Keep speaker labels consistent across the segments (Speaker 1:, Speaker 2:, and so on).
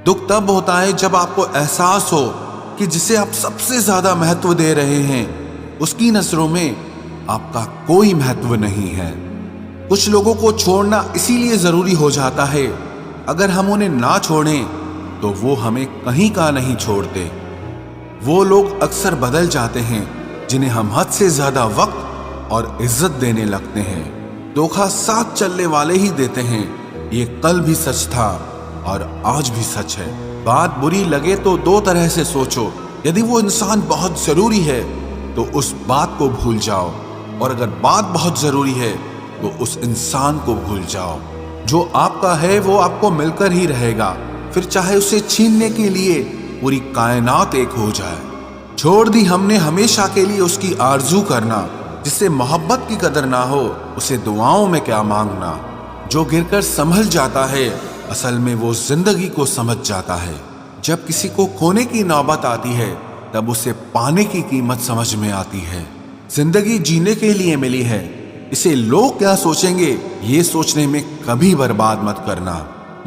Speaker 1: दुख तब होता है जब आपको एहसास हो कि जिसे आप सबसे ज्यादा महत्व दे रहे हैं उसकी नजरों में आपका कोई महत्व नहीं है। कुछ लोगों को छोड़ना इसीलिए जरूरी हो जाता है, अगर हम उन्हें ना छोड़ें तो वो हमें कहीं का नहीं छोड़ते। वो लोग अक्सर बदल जाते हैं जिन्हें हम हद से ज्यादा वक्त और इज्जत देने लगते हैं। धोखा साथ चलने वाले ही देते हैं, ये कल भी सच था और आज भी सच है। बात बुरी लगे तो दो तरह से सोचो। यदि वो इंसान बहुत जरूरी है तो उस बात को भूल जाओ, और अगर बात बहुत जरूरी है तो उस इंसान को भूल जाओ। जो आपका है वो आपको मिलकर ही रहेगा, फिर चाहे उसे छीनने के लिए पूरी कायनात एक हो जाए। छोड़ दी हमने हमेशा के लिए उसकी आरजू करना, जिससे मोहब्बत की कदर ना हो उसे दुआओं में क्या मांगना। जो गिरकर संभल जाता है असल में वो जिंदगी को समझ जाता है। जब किसी को खोने की नौबत आती है तब उसे पाने की कीमत समझ में आती है। जिंदगी जीने के लिए मिली है, इसे लोग क्या सोचेंगे ये सोचने में कभी बर्बाद मत करना।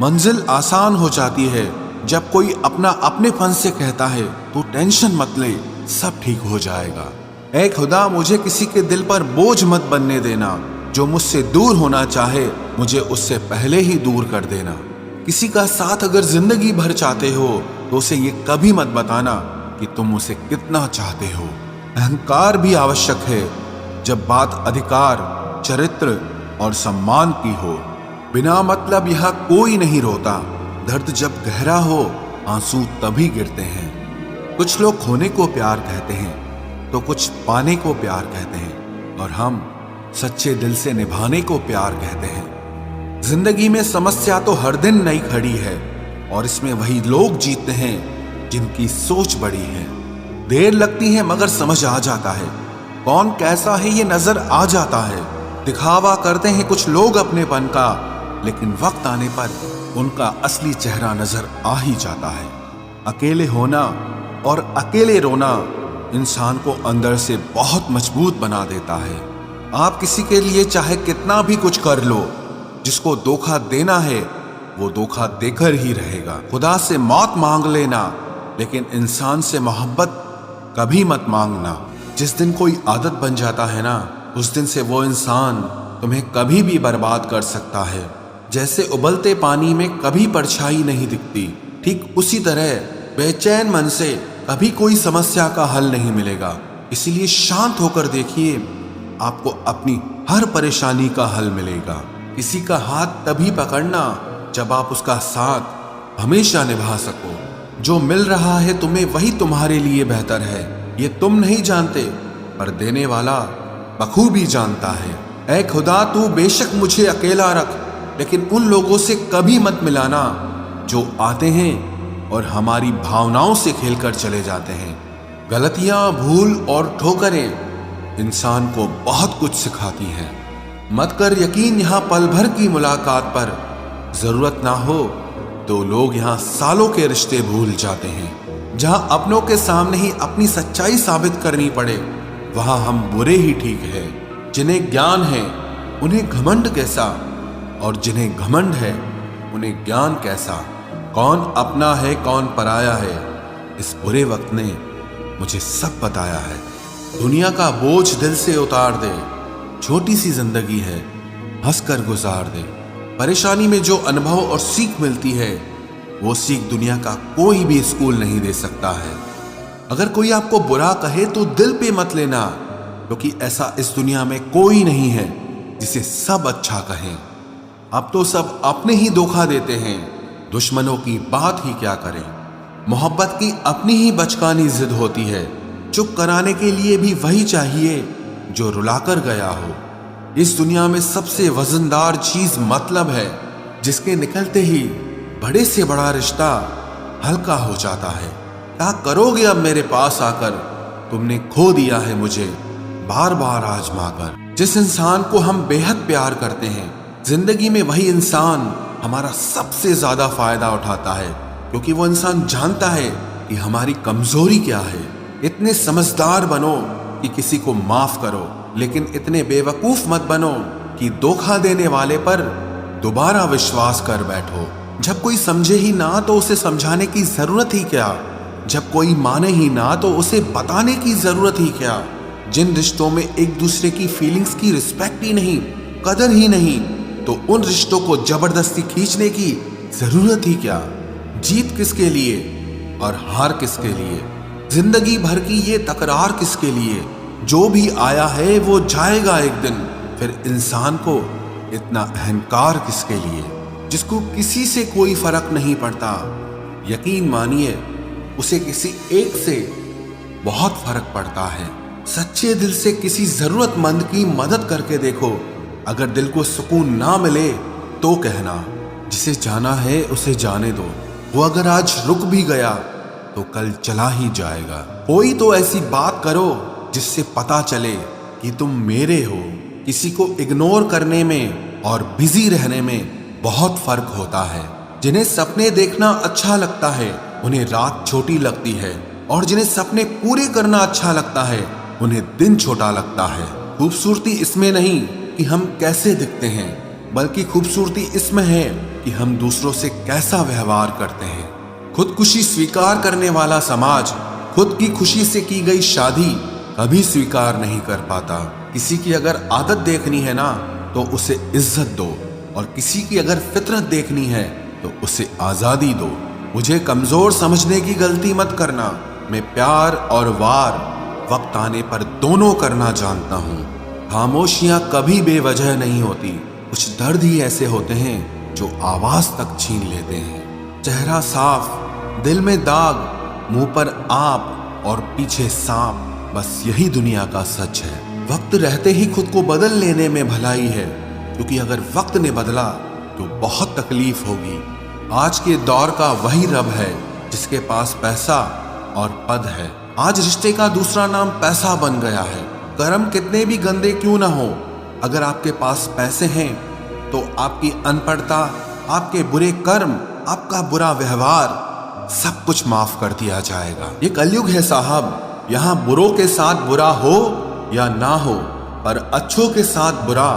Speaker 1: मंजिल आसान हो जाती है जब कोई अपना अपने फन से कहता है तू टेंशन मत ले, सब ठीक हो जाएगा। ऐ खुदा मुझे किसी के दिल पर बोझ मत बनने देना, जो मुझसे दूर होना चाहे मुझे उससे पहले ही दूर कर देना। किसी का साथ अगर जिंदगी भर चाहते हो तो उसे ये कभी मत बताना कि तुम उसे कितना चाहते हो। अहंकार भी आवश्यक है जब बात अधिकार, चरित्र और सम्मान की हो। बिना मतलब यहाँ कोई नहीं रोता, दर्द जब गहरा हो आंसू तभी गिरते हैं। कुछ लोग खोने को प्यार कहते हैं तो कुछ पाने को प्यार कहते हैं, और हम सच्चे दिल से निभाने को प्यार कहते हैं। जिंदगी में समस्या तो हर दिन नई खड़ी है, और इसमें वही लोग जीतते हैं जिनकी सोच बड़ी है। देर लगती है मगर समझ आ जाता है, कौन कैसा है ये नजर आ जाता है। दिखावा करते हैं कुछ लोग अपनेपन का, लेकिन वक्त आने पर उनका असली चेहरा नजर आ ही जाता है। अकेले होना और अकेले रोना इंसान को अंदर से बहुत मजबूत बना देता है। आप किसी के लिए चाहे कितना भी कुछ कर लो, जिसको धोखा देना है वो धोखा देकर ही रहेगा। खुदा से मौत मांग लेना, लेकिन इंसान से मोहब्बत कभी मत मांगना। जिस दिन कोई आदत बन जाता है ना, उस दिन से वो इंसान तुम्हें कभी भी बर्बाद कर सकता है। जैसे उबलते पानी में कभी परछाई नहीं दिखती, ठीक उसी तरह बेचैन मन से कभी कोई समस्या का हल नहीं मिलेगा। इसीलिए शांत होकर देखिए, आपको अपनी हर परेशानी का हल मिलेगा। किसी का हाथ तभी पकड़ना जब आप उसका साथ हमेशा निभा सको। जो मिल रहा है तुम्हें वही तुम्हारे लिए बेहतर है, ये तुम नहीं जानते पर देने वाला बखूबी जानता है। ऐ खुदा तू बेशक मुझे अकेला रख, लेकिन उन लोगों से कभी मत मिलाना जो आते हैं और हमारी भावनाओं से खेलकर चले जाते हैं। गलतियां, भूल और ठोकरें इंसान को बहुत कुछ सिखाती हैं। मत कर यकीन यहाँ पल भर की मुलाकात पर, जरूरत ना हो तो लोग यहाँ सालों के रिश्ते भूल जाते हैं। जहाँ अपनों के सामने ही अपनी सच्चाई साबित करनी पड़े वहां हम बुरे ही ठीक है। जिन्हें ज्ञान है उन्हें घमंड कैसा, और जिन्हें घमंड है उन्हें ज्ञान कैसा। कौन अपना है कौन पराया है, इस बुरे वक्त ने मुझे सब बताया है। दुनिया का बोझ दिल से उतार दे, छोटी सी जिंदगी है हंसकर गुजार दे। परेशानी में जो अनुभव और सीख मिलती है वो सीख दुनिया का कोई भी स्कूल नहीं दे सकता है। अगर कोई आपको बुरा कहे तो दिल पे मत लेना, क्योंकि ऐसा इस दुनिया में कोई नहीं है जिसे सब अच्छा कहें। अब तो सब अपने ही धोखा देते हैं, दुश्मनों की बात ही क्या करें। मोहब्बत की अपनी ही बचकानी जिद होती है, चुप कराने के लिए भी वही चाहिए जो रुलाकर गया हो। इस दुनिया में सबसे वजनदार चीज मतलब है, जिसके निकलते ही बड़े से बड़ा रिश्ता हल्का हो जाता है। क्या करोगे अब मेरे पास आकर, तुमने खो दिया है मुझे बार बार आजमाकर। जिस इंसान को हम बेहद प्यार करते हैं, जिंदगी में वही इंसान हमारा सबसे ज्यादा फायदा उठाता है, क्योंकि वो इंसान जानता है कि हमारी कमजोरी क्या है। इतने समझदार बनो कि किसी को माफ करो, लेकिन इतने बेवकूफ मत बनो कि धोखा देने वाले पर दोबारा विश्वास कर बैठो। जब कोई समझे ही ना तो उसे समझाने की जरूरत ही क्या, जब कोई माने ही ना तो उसे बताने की जरूरत ही क्या। जिन रिश्तों में एक दूसरे की फीलिंग्स की रिस्पेक्ट ही नहीं, कदर ही नहीं, तो उन रिश्तों को जबरदस्ती खींचने की जरूरत ही क्या। जीत किसके लिए और हार किसके लिए, जिंदगी भर की ये तकरार किसके लिए। जो भी आया है वो जाएगा एक दिन, फिर इंसान को इतना अहंकार किसके लिए, जिसको किसी से कोई फर्क नहीं पड़ता। यकीन मानिए उसे किसी एक से बहुत फर्क पड़ता है। सच्चे दिल से किसी जरूरतमंद की मदद करके देखो, अगर दिल को सुकून ना मिले तो कहना, जिसे जाना है उसे जाने दो। वो अगर आज रुक भी गया तो कल चला ही जाएगा। कोई तो ऐसी बात करो जिससे पता चले कि तुम मेरे हो। किसी को इग्नोर करने में और बिजी रहने में बहुत फर्क होता है। जिन्हें सपने देखना अच्छा लगता है उन्हें रात छोटी लगती है, और जिन्हें सपने पूरे करना अच्छा लगता है उन्हें दिन छोटा लगता है। खूबसूरती इसमें नहीं कि हम कैसे दिखते हैं, बल्कि खूबसूरती इसमें है कि हम दूसरों से कैसा व्यवहार करते हैं। खुदकुशी स्वीकार करने वाला समाज खुद की खुशी से की गई शादी कभी स्वीकार नहीं कर पाता। किसी की अगर आदत देखनी है ना तो उसे इज्जत दो, और किसी की अगर फितरत देखनी है तो उसे आजादी दो। मुझे कमजोर समझने की गलती मत करना। मैं प्यार और वार वक्त आने पर दोनों करना जानता हूँ। खामोशियां कभी बेवजह नहीं होती। कुछ दर्द ही ऐसे होते हैं जो आवाज तक छीन लेते हैं। चेहरा साफ, दिल में दाग, मुंह पर आप और पीछे सांप, बस यही दुनिया का सच है। वक्त रहते ही खुद को बदल लेने में भलाई है, क्योंकि अगर वक्त ने बदला तो बहुत तकलीफ होगी। आज के दौर का वही रब है जिसके पास पैसा और पद है। आज रिश्ते का दूसरा नाम पैसा बन गया है। कर्म कितने भी गंदे क्यों ना हो, अगर आपके पास पैसे हैं तो आपकी अनपढ़ता, आपके बुरे कर्म, आपका बुरा व्यवहार सब कुछ माफ कर दिया जाएगा। ये कलयुग है साहब, यहाँ बुरों के साथ बुरा हो या ना हो, पर अच्छों के साथ बुरा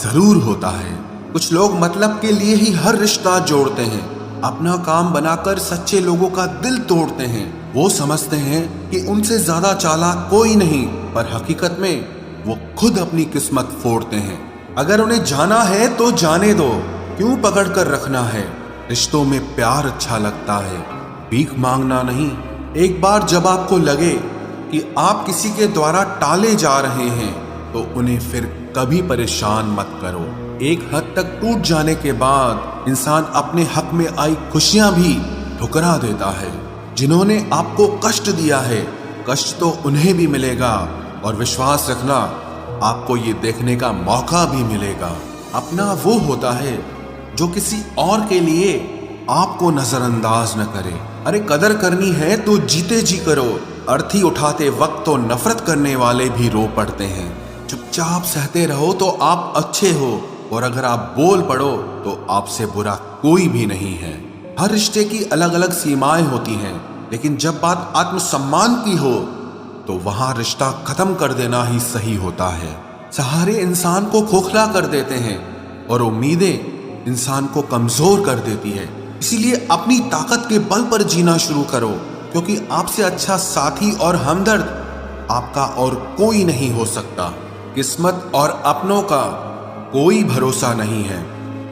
Speaker 1: जरूर होता है। कुछ लोग मतलब के लिए ही हर रिश्ता जोड़ते हैं, अपना काम बनाकर सच्चे लोगों का दिल तोड़ते हैं। वो समझते हैं कि उनसे ज्यादा चालाक कोई नहीं, पर हकीकत में वो खुद अपनी किस्मत फोड़ते हैं। अगर उन्हें जाना है तो जाने दो, क्यों पकड़ कर रखना है। रिश्तों में प्यार अच्छा लगता है, भीख मांगना नहीं। एक बार जब आपको लगे कि आप किसी के द्वारा टाले जा रहे हैं तो उन्हें फिर कभी परेशान मत करो। एक हद तक टूट जाने के बाद इंसान अपने हक में आई खुशियां भी ठुकरा देता है। जिन्होंने आपको कष्ट दिया है, कष्ट तो उन्हें भी मिलेगा, और विश्वास रखना आपको ये देखने का मौका भी मिलेगा। अपना वो होता है जो किसी और के लिए आपको नजरअंदाज न करे। अरे कदर करनी है तो जीते जी करो। अर्थी उठाते वक्त तो नफरत करने वाले भी रो पड़ते हैं। चुपचाप सहते रहो तो आप अच्छे हो, और अगर आप बोल पड़ो तो आपसे बुरा कोई भी नहीं है। हर रिश्ते की अलग अलग सीमाएं होती हैं, लेकिन जब बात आत्मसम्मान की हो तो वहां रिश्ता खत्म कर देना ही सही होता है। सहारे इंसान को खोखला कर देते हैं और उम्मीदें इंसान को कमजोर कर देती है। इसीलिए अपनी ताकत के बल पर जीना शुरू करो, क्योंकि आपसे अच्छा साथी और हमदर्द आपका और कोई नहीं हो सकता। किस्मत और अपनों का कोई भरोसा नहीं है,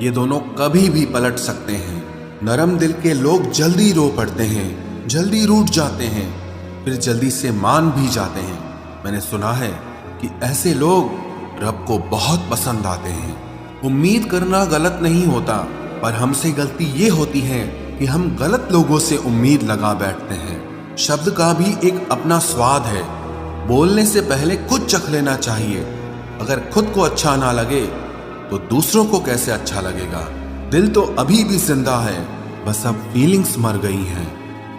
Speaker 1: ये दोनों कभी भी पलट सकते हैं। नरम दिल के लोग जल्दी रो पड़ते हैं, जल्दी रूठ जाते हैं, फिर जल्दी से मान भी जाते हैं। मैंने सुना है कि ऐसे लोग रब को बहुत पसंद आते हैं। उम्मीद करना गलत नहीं होता, पर हमसे गलती ये होती है कि हम गलत लोगों से उम्मीद लगा बैठते हैं। शब्द का भी एक अपना स्वाद है, बोलने से पहले खुद चख लेना चाहिए। अगर खुद को अच्छा ना लगे तो दूसरों को कैसे अच्छा लगेगा। दिल तो अभी भी जिंदा है, बस अब फीलिंग्स मर गई हैं।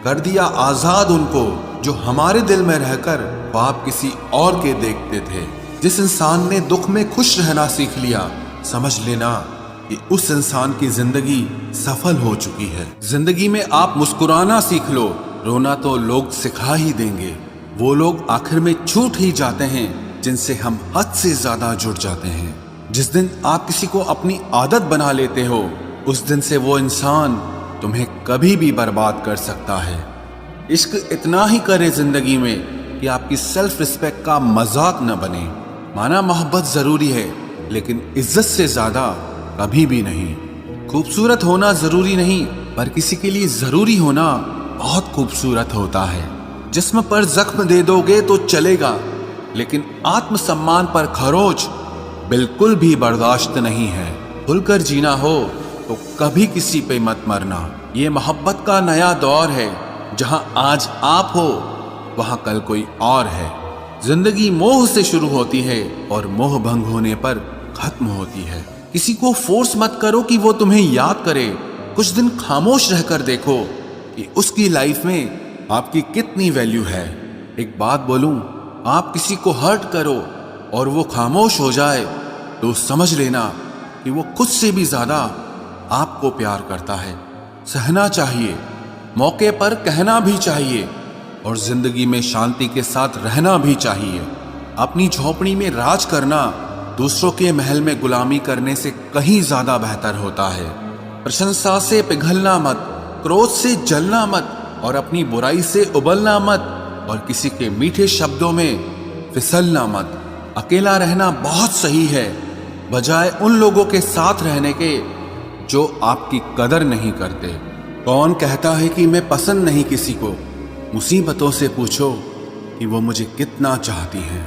Speaker 1: कर दिया आजाद उनको जो हमारे दिल में रहकर ख्वाब किसी और के देखते थे। जिस इंसान ने दुख में खुश रहना सीख लिया, समझ लेना कि उस इंसान की जिंदगी सफल हो चुकी है। जिंदगी में आप मुस्कुराना सीख लो, रोना तो लोग सिखा ही देंगे। वो लोग आखिर में छूट ही जाते हैं जिनसे हम हद से ज्यादा जुड़ जाते हैं। जिस दिन आप किसी को अपनी आदत बना लेते हो, उस दिन से वो इंसान तुम्हें कभी भी बर्बाद कर सकता है। इश्क इतना ही करे जिंदगी में कि आपकी सेल्फ रिस्पेक्ट का मजाक न बने। माना मोहब्बत जरूरी है, लेकिन इज्जत से ज्यादा कभी भी नहीं। खूबसूरत होना जरूरी नहीं, पर किसी के लिए जरूरी होना बहुत खूबसूरत होता है। जिस्म पर जख्म दे दोगे तो चलेगा, लेकिन आत्मसम्मान पर खरोच बिल्कुल भी बर्दाश्त नहीं है। खुलकर जीना हो तो कभी किसी पे मत मरना। ये मोहब्बत का नया दौर है, जहां आज आप हो वहां कल कोई और है। जिंदगी मोह से शुरू होती है और मोह भंग होने पर खत्म होती है। किसी को फोर्स मत करो कि वो तुम्हें याद करे। कुछ दिन खामोश रहकर देखो कि उसकी लाइफ में आपकी कितनी वैल्यू है। एक बात बोलूं, आप किसी को हर्ट करो और वो खामोश हो जाए तो समझ लेना कि वो खुद से भी ज्यादा आपको प्यार करता है। सहना चाहिए, मौके पर कहना भी चाहिए, और जिंदगी में शांति के साथ रहना भी चाहिए। अपनी झोपड़ी में राज करना दूसरों के महल में गुलामी करने से कहीं ज्यादा बेहतर होता है। प्रशंसा से पिघलना मत, क्रोध से जलना मत, और अपनी बुराई से उबलना मत, और किसी के मीठे शब्दों में फिसलना मत। अकेला रहना बहुत सही है, बजाय उन लोगों के साथ रहने के जो आपकी कदर नहीं करते। कौन कहता है कि मैं पसंद नहीं किसी को? मुसीबतों से पूछो कि वो मुझे कितना चाहती हैं।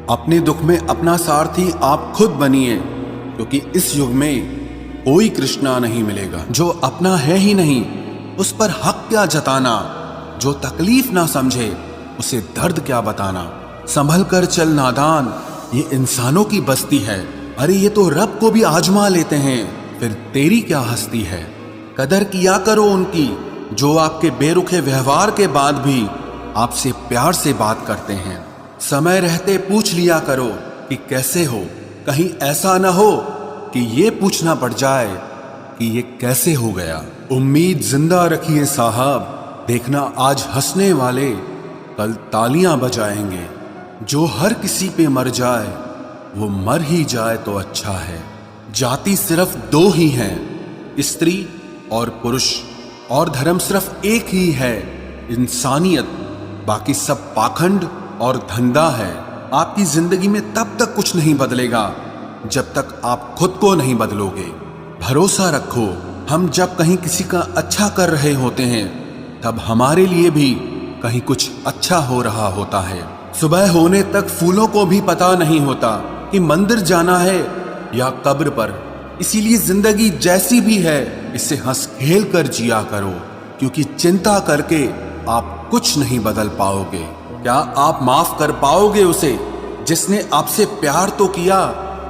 Speaker 1: अपने दुख में अपना सारथी आप खुद बनिए, क्योंकि इस युग में कोई कृष्णा नहीं मिलेगा। जो अपना है ही नहीं, उस पर हक क्या जताना? जो तकलीफ ना समझे, उसे दर्द क्या बताना? संभल कर चल नादान, ये इंसानों की बस्ती है। अरे ये तो रब को भी आजमा लेते हैं, फिर तेरी क्या हस्ती है? कदर किया करो उनकी जो आपके बेरुखे व्यवहार के बाद भी आपसे प्यार से बात करते हैं। समय रहते पूछ लिया करो कि कैसे हो, कहीं ऐसा न हो कि ये पूछना पड़ जाए कि ये कैसे हो गया। उम्मीद जिंदा रखिए साहब, देखना आज हंसने वाले कल तालियां बजाएंगे। जो हर किसी पे मर जाए वो मर ही जाए तो अच्छा है। जाति सिर्फ दो ही हैं, स्त्री और पुरुष, और धर्म सिर्फ एक ही है, इंसानियत। बाकी सब पाखंड और धंधा है। आपकी जिंदगी में तब तक कुछ नहीं बदलेगा जब तक आप खुद को नहीं बदलोगे। भरोसा रखो, हम जब कहीं किसी का अच्छा कर रहे होते हैं तब हमारे लिए भी कहीं कुछ अच्छा हो रहा होता है। सुबह होने तक फूलों को भी पता नहीं होता कि मंदिर जाना है या कब्र पर। इसीलिए जिंदगी जैसी भी है इसे हंस खेल कर जिया करो, क्योंकि चिंता करके आप कुछ नहीं बदल पाओगे। क्या आप माफ कर पाओगे उसे जिसने आपसे प्यार तो किया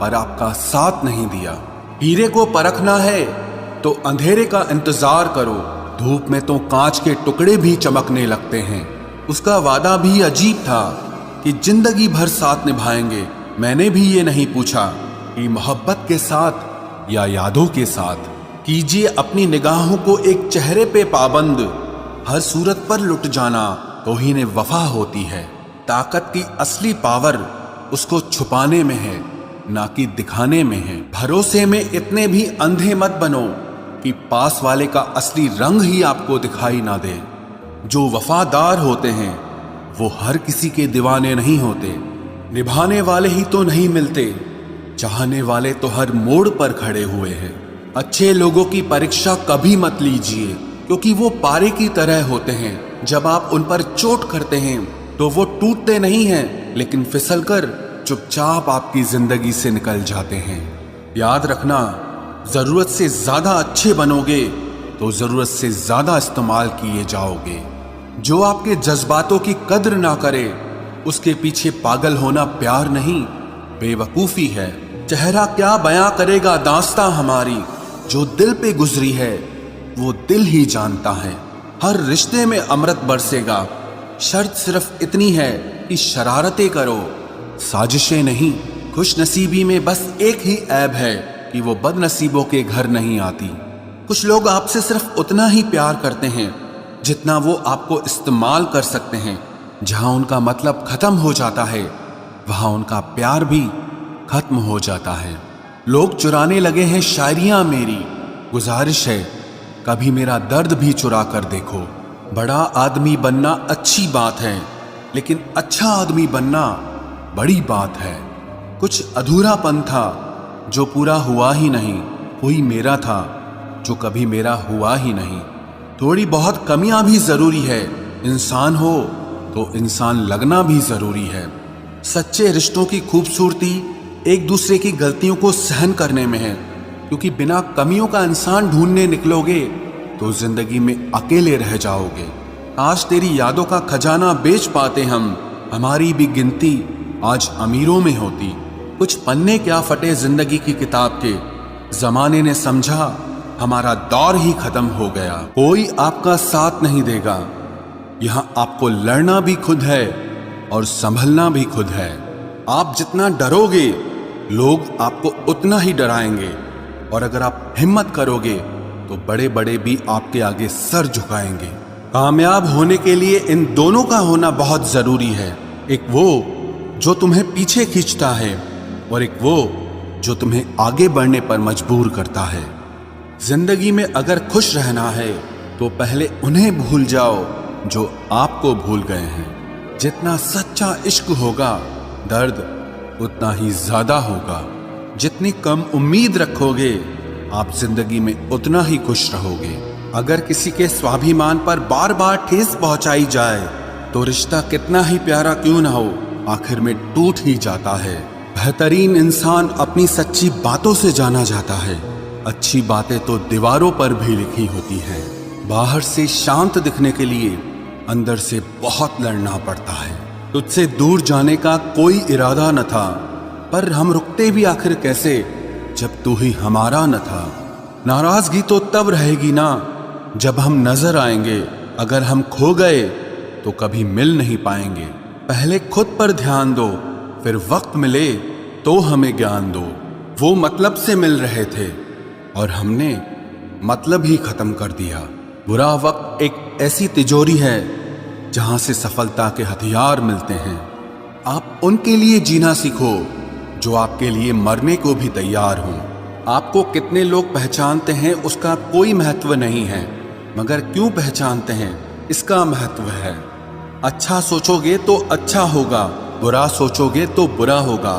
Speaker 1: पर आपका साथ नहीं दिया? हीरे को परखना है तो अंधेरे का इंतजार करो, धूप में तो कांच के टुकड़े भी चमकने लगते हैं। उसका वादा भी अजीब था कि जिंदगी भर साथ निभाएंगे। मैंने भी ये नहीं पूछा कि मोहब्बत के साथ या यादों के साथ। कीजिए अपनी निगाहों को एक चेहरे पे पाबंद, हर सूरत पर लुट जाना तौहीन वफा होती है। ताकत की असली पावर उसको छुपाने में है, ना कि दिखाने में है। भरोसे में इतने भी अंधे मत बनो कि पास वाले का असली रंग ही आपको दिखाई ना दे। जो वफादार होते हैं वो हर किसी के दीवाने नहीं होते। निभाने वाले ही तो नहीं मिलते, चाहने वाले तो हर मोड़ पर खड़े हुए हैं। अच्छे लोगों की परीक्षा कभी मत लीजिए, क्योंकि वो पारे की तरह होते हैं। जब आप उन पर चोट करते हैं तो वो टूटते नहीं हैं, लेकिन फिसलकर चुपचाप आपकी जिंदगी से निकल जाते हैं। याद रखना, जरूरत से ज्यादा अच्छे बनोगे तो जरूरत से ज्यादा इस्तेमाल किए जाओगे। जो आपके जज्बातों की कद्र ना करे उसके पीछे पागल होना प्यार नहीं, बेवकूफी है। चेहरा क्या बयां करेगा दास्तां हमारी, जो दिल पे गुजरी है वो दिल ही जानता है। हर रिश्ते में अमृत बरसेगा, शर्त सिर्फ इतनी है कि शरारतें करो, साजिशें नहीं। खुशनसीबी में बस एक ही ऐब है कि वो बदनसीबों के घर नहीं आती। कुछ लोग आपसे सिर्फ उतना ही प्यार करते हैं जितना वो आपको इस्तेमाल कर सकते हैं। जहां उनका मतलब खत्म हो जाता है वहां उनका प्यार भी खत्म हो जाता है। लोग चुराने लगे हैं शायरियां मेरी, गुजारिश है कभी मेरा दर्द भी चुरा कर देखो। बड़ा आदमी बनना अच्छी बात है, लेकिन अच्छा आदमी बनना बड़ी बात है। कुछ अधूरापन था जो पूरा हुआ ही नहीं, कोई मेरा था जो कभी मेरा हुआ ही नहीं। थोड़ी बहुत कमियां भी जरूरी है, इंसान हो तो इंसान लगना भी जरूरी है। सच्चे रिश्तों की खूबसूरती एक दूसरे की गलतियों को सहन करने में है, क्योंकि बिना कमियों का इंसान ढूंढने निकलोगे तो जिंदगी में अकेले रह जाओगे। आज तेरी यादों का खजाना बेच पाते हम, हमारी भी गिनती आज अमीरों में होती। कुछ पन्ने क्या फटे जिंदगी की किताब के, जमाने ने समझा हमारा दौर ही खत्म हो गया। कोई आपका साथ नहीं देगा, यहां आपको लड़ना भी खुद है और संभलना भी खुद है। आप जितना डरोगे लोग आपको उतना ही डराएंगे, और अगर आप हिम्मत करोगे तो बड़े बड़े भी आपके आगे सर झुकाएंगे। कामयाब होने के लिए इन दोनों का होना बहुत जरूरी है, एक वो जो तुम्हें पीछे खींचता है और एक वो जो तुम्हें आगे बढ़ने पर मजबूर करता है। जिंदगी में अगर खुश रहना है तो पहले उन्हें भूल जाओ जो आपको भूल गए हैं। जितना सच्चा इश्क होगा दर्द उतना ही ज्यादा होगा। जितनी कम उम्मीद रखोगे आप जिंदगी में उतना ही खुश रहोगे। अगर किसी के स्वाभिमान पर बार बार ठेस पहुंचाई जाए तो रिश्ता कितना ही प्यारा क्यों ना हो, आखिर में टूट ही जाता है। बेहतरीन इंसान अपनी सच्ची बातों से जाना जाता है। अच्छी बातें तो दीवारों पर भी लिखी होती हैं। बाहर से शांत दिखने के लिए अंदर से बहुत लड़ना पड़ता है। तुझसे दूर जाने का कोई इरादा न था, पर हम रुकते भी आखिर कैसे जब तू ही हमारा न था। नाराजगी तो तब रहेगी ना जब हम नजर आएंगे, अगर हम खो गए तो कभी मिल नहीं पाएंगे। पहले खुद पर ध्यान दो, फिर वक्त मिले तो हमें ज्ञान दो। वो मतलब से मिल रहे थे और हमने मतलब ही खत्म कर दिया। बुरा वक्त एक ऐसी तिजोरी है जहां से सफलता के हथियार मिलते हैं। आप उनके लिए जीना सीखो जो आपके लिए मरने को भी तैयार हों। आपको कितने लोग पहचानते हैं उसका कोई महत्व नहीं है, मगर क्यों पहचानते हैं इसका महत्व है। अच्छा सोचोगे तो अच्छा होगा, बुरा सोचोगे तो बुरा होगा।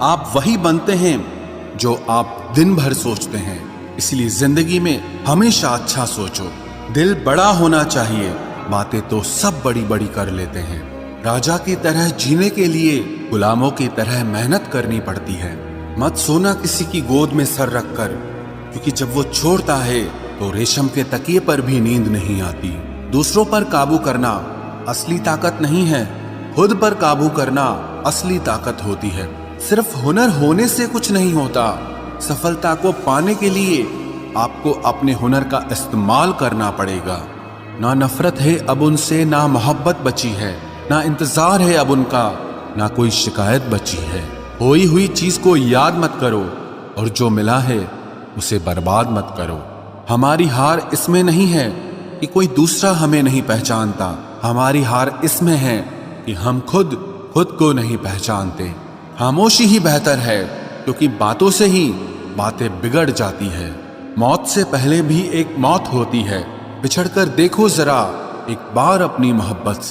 Speaker 1: आप वही बनते हैं जो आप दिन भर सोचते हैं। इसलिए जिंदगी में हमेशा अच्छा सोचो। दिल बड़ा होना चाहिए, बातें तो सब बड़ी बड़ी कर लेते हैं। राजा की तरह जीने के लिए गुलामों की तरह मेहनत करनी पड़ती है। मत सोना किसी की गोद में सर रखकर, क्योंकि जब वो छोड़ता है तो रेशम के तकिए पर भी नींद नहीं आती। दूसरों पर काबू करना असली ताकत नहीं है, खुद पर काबू करना असली ताकत होती है। सिर्फ हुनर होने से कुछ नहीं होता, सफलता को पाने के लिए आपको अपने हुनर का इस्तेमाल करना पड़ेगा। ना नफरत है अब उनसे, ना मोहब्बत बची है, ना इंतजार है अब उनका, ना कोई शिकायत बची है। खोई हुई चीज को याद मत करो और जो मिला है उसे बर्बाद मत करो। हमारी हार इसमें नहीं है कि कोई दूसरा हमें नहीं पहचानता, हमारी हार इसमें है कि हम खुद को नहीं पहचानते। खामोशी ही बेहतर है, क्योंकि बातों से ही बातें बिगड़ जाती है। मौत से पहले भी एक मौत होती है, बिछड़कर देखो जरा एक बार अपनी मोहब्बत से।